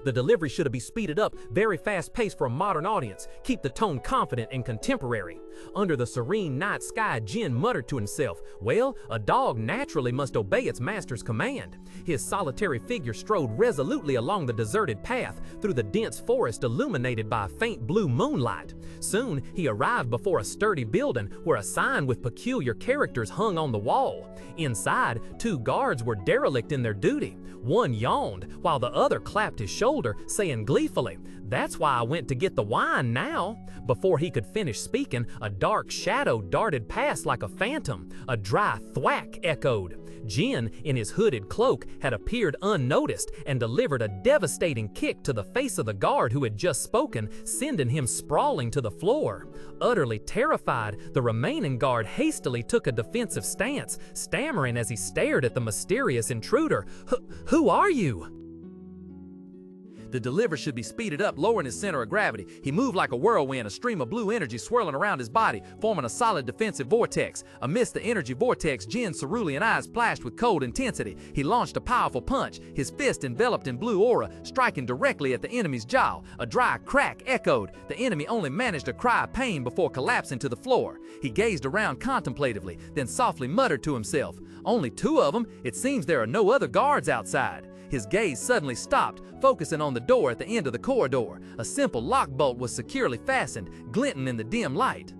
The delivery should be speeded up, very fast-paced for a modern audience. Keep the tone confident and contemporary. Under the serene night sky, Jin muttered to himself, well, a dog naturally must obey its master's command. His solitary figure strode resolutely along the deserted path through the dense forest illuminated by faint blue moonlight. Soon, he arrived before a sturdy building where a sign with peculiar characters hung on the wall. Inside, two guards were derelict in their duty. One yawned, while the other clapped his shoulder, saying gleefully, "That's why I went to get the wine now." Before he could finish speaking, a dark shadow darted past like a phantom. A dry thwack echoed. Jin, in his hooded cloak, had appeared unnoticed and delivered a devastating kick to the face of the guard who had just spoken, sending him sprawling to the floor. Utterly terrified, the remaining guard hastily took a defensive stance, stammering as he stared at the mysterious intruder. "Who are you?" The delivery should be speeded up, lowering his center of gravity. He moved like a whirlwind, a stream of blue energy swirling around his body, forming a solid defensive vortex. Amidst the energy vortex, Jin's cerulean eyes flashed with cold intensity. He launched a powerful punch, his fist enveloped in blue aura, striking directly at the enemy's jaw. A dry crack echoed. The enemy only managed to cry of pain before collapsing to the floor. He gazed around contemplatively, then softly muttered to himself, "Only two of them? It seems there are no other guards outside." His gaze suddenly stopped, focusing on the door at the end of the corridor. A simple lock bolt was securely fastened, glinting in the dim light.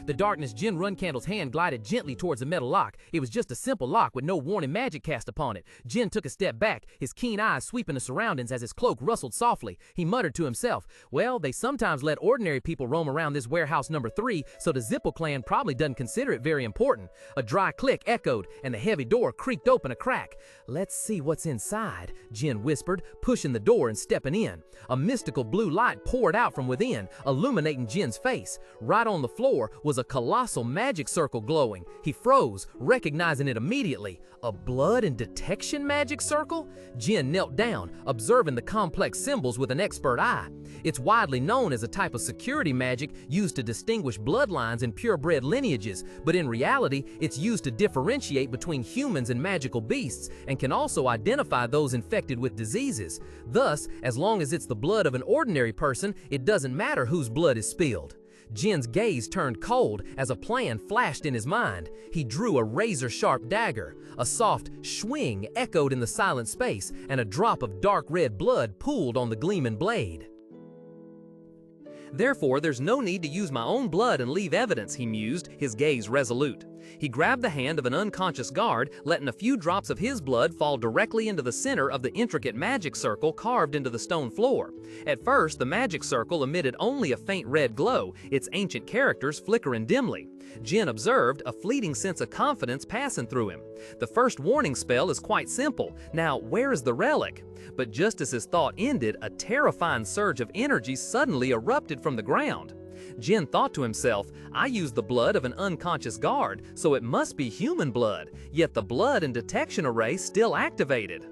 The darkness, Jin Runcandel's hand glided gently towards the metal lock. It was just a simple lock with no warning magic cast upon it. Jin took a step back, his keen eyes sweeping the surroundings as his cloak rustled softly. He muttered to himself, well, they sometimes let ordinary people roam around this warehouse number 3, so the Zipple clan probably doesn't consider it very important. A dry click echoed, and the heavy door creaked open a crack. "Let's see what's inside," Jin whispered, pushing the door and stepping in. A mystical blue light poured out from within, illuminating Jin's face. Right on the floor was a colossal magic circle glowing. He froze, recognizing it immediately. A blood and detection magic circle? Jin knelt down, observing the complex symbols with an expert eye. It's widely known as a type of security magic used to distinguish bloodlines and purebred lineages, but in reality, it's used to differentiate between humans and magical beasts, and can also identify those infected with diseases. Thus, as long as it's the blood of an ordinary person, it doesn't matter whose blood is spilled. Jin's gaze turned cold as a plan flashed in his mind. He drew a razor-sharp dagger. A soft swing echoed in the silent space, and a drop of dark red blood pooled on the gleaming blade. Therefore, there's no need to use my own blood and leave evidence, he mused, his gaze resolute. He grabbed the hand of an unconscious guard, letting a few drops of his blood fall directly into the center of the intricate magic circle carved into the stone floor. At first, the magic circle emitted only a faint red glow, its ancient characters flickering dimly. Jin observed a fleeting sense of confidence passing through him. The first warning spell is quite simple. Now, where is the relic? But just as his thought ended, a terrifying surge of energy suddenly erupted from the ground. Jin thought to himself, I used the blood of an unconscious guard, so it must be human blood, yet the blood and detection array still activated.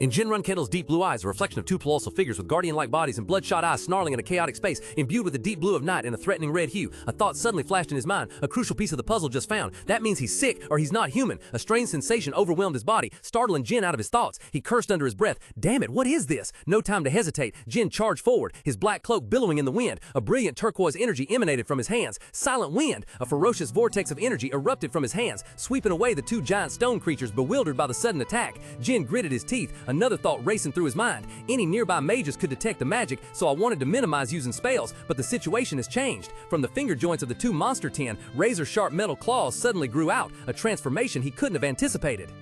In Jin Runcandel's deep blue eyes, a reflection of two colossal figures with guardian-like bodies and bloodshot eyes snarling in a chaotic space, imbued with the deep blue of night and a threatening red hue. A thought suddenly flashed in his mind, a crucial piece of the puzzle just found. That means he's sick, or he's not human. A strange sensation overwhelmed his body, startling Jin out of his thoughts. He cursed under his breath. Damn it, what is this? No time to hesitate. Jin charged forward, his black cloak billowing in the wind. A brilliant turquoise energy emanated from his hands. Silent wind! A ferocious vortex of energy erupted from his hands, sweeping away the two giant stone creatures bewildered by the sudden attack. Jin gritted his teeth, another thought racing through his mind. Any nearby mages could detect the magic, so I wanted to minimize using spells, but the situation has changed. From the finger joints of the two monster tin, razor-sharp metal claws suddenly grew out, a transformation he couldn't have anticipated.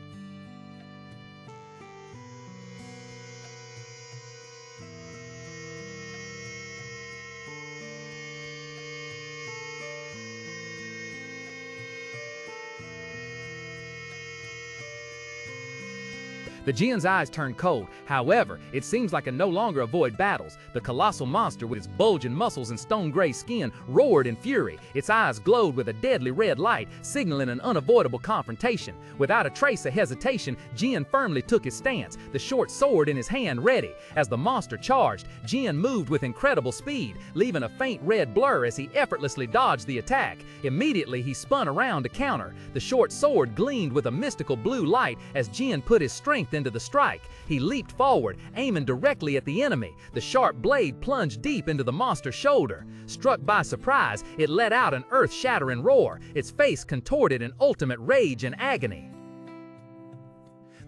The Jin's eyes turned cold. However, it seems like it no longer avoid battles. The colossal monster with its bulging muscles and stone-gray skin roared in fury. Its eyes glowed with a deadly red light, signaling an unavoidable confrontation. Without a trace of hesitation, Jin firmly took his stance, the short sword in his hand ready. As the monster charged, Jin moved with incredible speed, leaving a faint red blur as he effortlessly dodged the attack. Immediately, he spun around to counter. The short sword gleamed with a mystical blue light as Jin put his strength into the strike. He leaped forward, aiming directly at the enemy. The sharp blade plunged deep into the monster's shoulder. Struck by surprise, it let out an earth-shattering roar, its face contorted in ultimate rage and agony.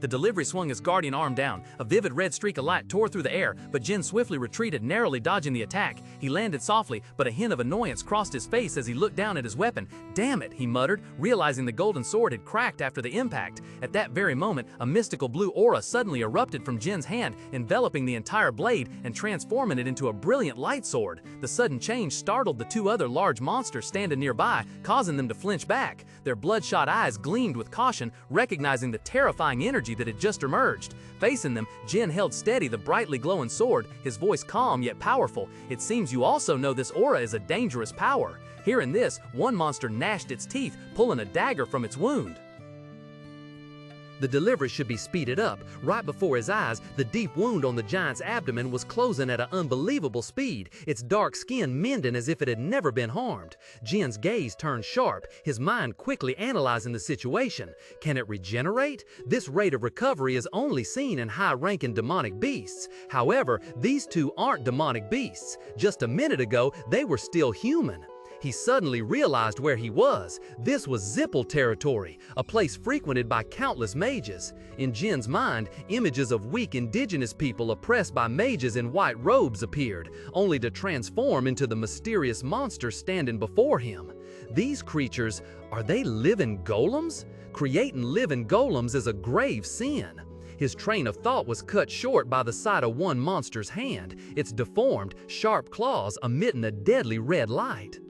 The delivery swung his guardian arm down. A vivid red streak of light tore through the air, but Jin swiftly retreated, narrowly dodging the attack. He landed softly, but a hint of annoyance crossed his face as he looked down at his weapon. "Damn it," he muttered, realizing the golden sword had cracked after the impact. At that very moment, a mystical blue aura suddenly erupted from Jin's hand, enveloping the entire blade and transforming it into a brilliant light sword. The sudden change startled the two other large monsters standing nearby, causing them to flinch back. Their bloodshot eyes gleamed with caution, recognizing the terrifying energy that had just emerged. Facing them, Jin held steady the brightly glowing sword, his voice calm yet powerful. "It seems you also know this aura is a dangerous power." Hearing this, one monster gnashed its teeth, pulling a dagger from its wound. The delivery should be speeded up. Right before his eyes, the deep wound on the giant's abdomen was closing at an unbelievable speed, its dark skin mending as if it had never been harmed. Jin's gaze turned sharp, his mind quickly analyzing the situation. Can it regenerate? This rate of recovery is only seen in high-ranking demonic beasts. However, these two aren't demonic beasts. Just a minute ago, they were still human. He suddenly realized where he was. This was Zipple territory, a place frequented by countless mages. In Jin's mind, images of weak indigenous people oppressed by mages in white robes appeared, only to transform into the mysterious monster standing before him. These creatures, are they living golems? Creating living golems is a grave sin. His train of thought was cut short by the sight of one monster's hand, its deformed, sharp claws emitting a deadly red light.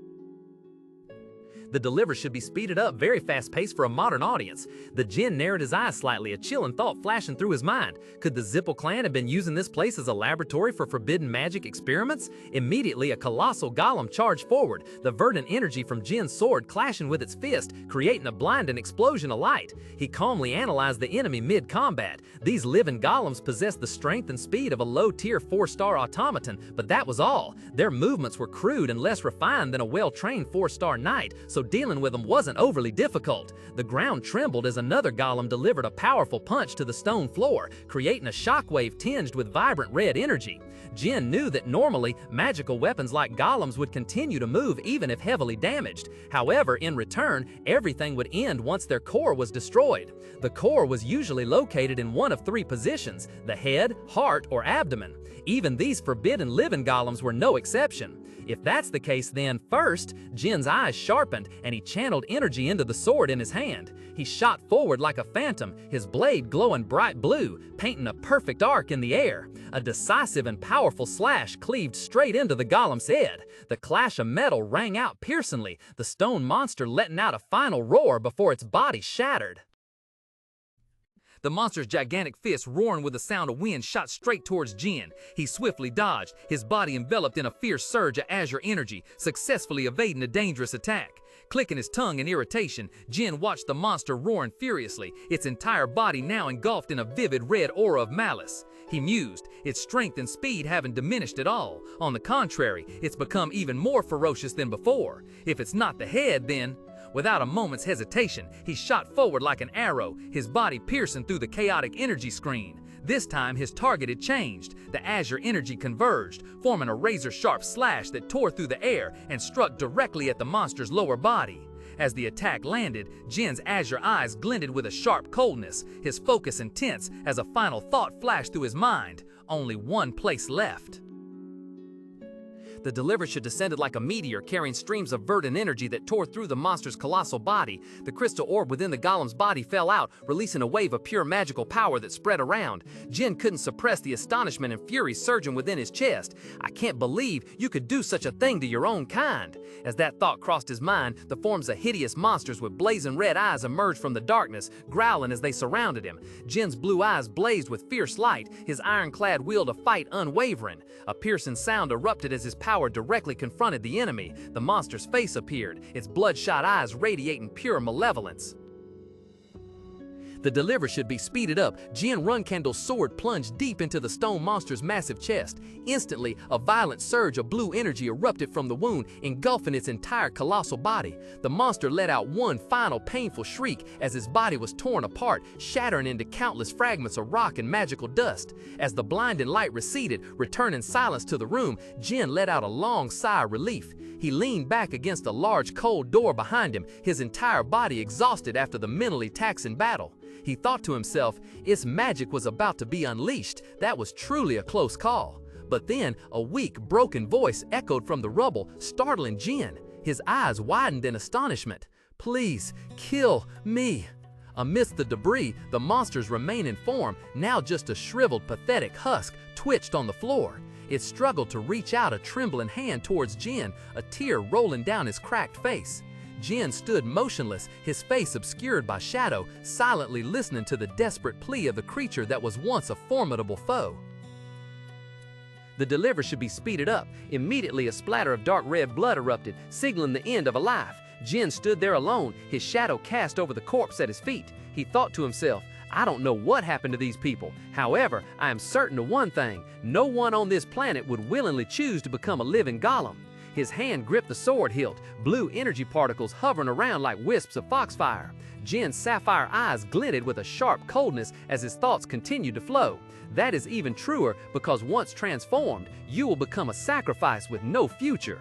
The delivery should be speeded up, very fast-paced for a modern audience. The Jin narrowed his eyes slightly, a chilling thought flashing through his mind. Could the Zipple clan have been using this place as a laboratory for forbidden magic experiments? Immediately, a colossal golem charged forward, the verdant energy from Jin's sword clashing with its fist, creating a blinding explosion of light. He calmly analyzed the enemy mid-combat. These living golems possessed the strength and speed of a low-tier 4-star automaton, but that was all. Their movements were crude and less refined than a well-trained 4-star knight, so dealing with them wasn't overly difficult. The ground trembled as another golem delivered a powerful punch to the stone floor, creating a shockwave tinged with vibrant red energy. Jin knew that normally, magical weapons like golems would continue to move even if heavily damaged. However, in return, everything would end once their core was destroyed. The core was usually located in one of three positions: the head, heart, or abdomen. Even these forbidden living golems were no exception. If that's the case, then first, Jin's eyes sharpened and he channeled energy into the sword in his hand. He shot forward like a phantom, his blade glowing bright blue, painting a perfect arc in the air. A decisive and powerful slash cleaved straight into the golem's head. The clash of metal rang out piercingly, the stone monster letting out a final roar before its body shattered. The monster's gigantic fist, roaring with the sound of wind, shot straight towards Jin. He swiftly dodged, his body enveloped in a fierce surge of azure energy, successfully evading a dangerous attack. Clicking his tongue in irritation, Jin watched the monster roaring furiously, its entire body now engulfed in a vivid red aura of malice. He mused, its strength and speed haven't diminished at all. On the contrary, it's become even more ferocious than before. If it's not the head, then... Without a moment's hesitation, he shot forward like an arrow, his body piercing through the chaotic energy screen. This time, his target had changed. The azure energy converged, forming a razor-sharp slash that tore through the air and struck directly at the monster's lower body. As the attack landed, Jin's azure eyes glinted with a sharp coldness, his focus intense as a final thought flashed through his mind. Only one place left. The deliverer descended like a meteor, carrying streams of verdant energy that tore through the monster's colossal body. The crystal orb within the golem's body fell out, releasing a wave of pure magical power that spread around. Jin couldn't suppress the astonishment and fury surging within his chest. I can't believe you could do such a thing to your own kind. As that thought crossed his mind, the forms of hideous monsters with blazing red eyes emerged from the darkness, growling as they surrounded him. Jin's blue eyes blazed with fierce light, his ironclad will to fight unwavering. A piercing sound erupted as his power directly confronted the enemy. The monster's face appeared, its bloodshot eyes radiating pure malevolence. The deliverer should be speeded up. Jin Runcandel's sword plunged deep into the stone monster's massive chest. Instantly, a violent surge of blue energy erupted from the wound, engulfing its entire colossal body. The monster let out one final painful shriek as his body was torn apart, shattering into countless fragments of rock and magical dust. As the blinding light receded, returning silence to the room, Jin let out a long sigh of relief. He leaned back against a large cold door behind him, his entire body exhausted after the mentally taxing battle. He thought to himself, its magic was about to be unleashed. That was truly a close call. But then, a weak, broken voice echoed from the rubble, startling Jin. His eyes widened in astonishment. "Please, kill me." Amidst the debris, the monster's remaining form, now just a shriveled, pathetic husk, twitched on the floor. It struggled to reach out a trembling hand towards Jin, a tear rolling down his cracked face. Jin stood motionless, his face obscured by shadow, silently listening to the desperate plea of the creature that was once a formidable foe. The deliverer should be speeded up. Immediately, a splatter of dark red blood erupted, signaling the end of a life. Jin stood there alone, his shadow cast over the corpse at his feet. He thought to himself, I don't know what happened to these people. However, I am certain of one thing. No one on this planet would willingly choose to become a living golem. His hand gripped the sword hilt, blue energy particles hovering around like wisps of foxfire. Jin's sapphire eyes glinted with a sharp coldness as his thoughts continued to flow. That is even truer because once transformed, you will become a sacrifice with no future.